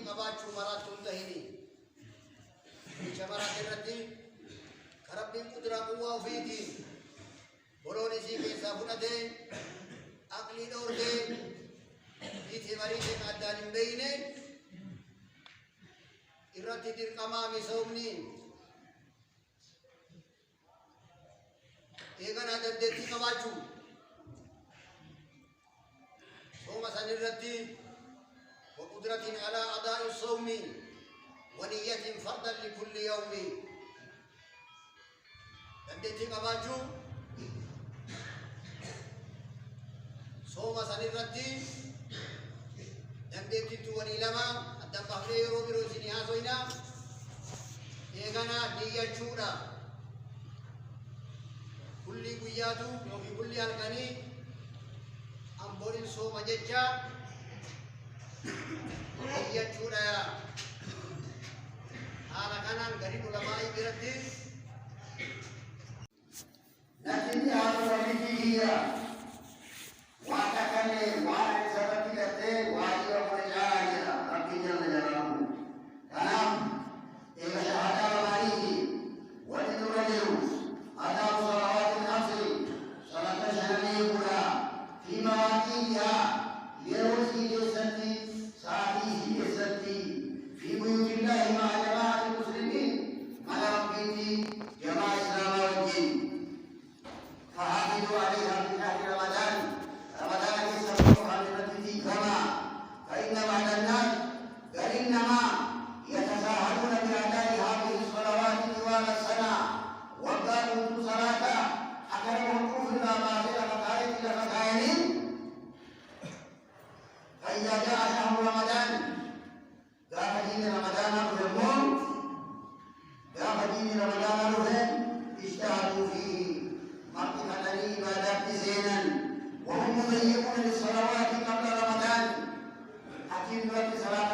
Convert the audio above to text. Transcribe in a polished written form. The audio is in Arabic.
qabaachuu maraattuun tahini jecha maraate irratti karabbiin qudraa quwwaa ofiitiin boloon isii keessaa fudhatee aqlii dhoorgee dhiitee bariiteen addaan hin beeyne irratti dirqamaa misoomni eeganaa dandeettii qabaachuu صوم سنرتي وقدرة على أداء الصوم ونية فردا لكل يوم دندتي قباجو صوم سنرتي دندتي تواني لما أدام بحري روبي روسيني هاسوينا إيغانا نية شورا كل قياتو وفي كل هلقاني Amborin soma jecha jechuudha haala kanaan gadi ulamaa'ii biratti lakini haala mitihiya waan takkalee waan isarratti gartee waajjira fudhachaa jira rabbii jalla jalaaluhu kanaaf eega shahaadaa lamaaniiti wanti dura jiru adaabu salawaatiin asri salata shananii gudhaa في مواقيتها يروي جسدي صحيح جسدي في بيوت الله مع جماعة المسلمين على ربيتي جماعة الإسلام والدين فحافظوا عليها في شهر رمضان رمضان يسبقها بمثله كما فإن بعض الناس بل إنما يتساهلون بأداء هذه الصلوات طوال السنة وقالوا صلاة أكرمهم كفر ما بين مكائد إلى مكائد فإذا جاء شهر رمضان قام دين رمضان رفهم قام دين رمضان رفهم اجتهدوا فيه منطقة العبادات زينا وهم مضيقون للصلوات قبل رمضان حكيم وقت صلاة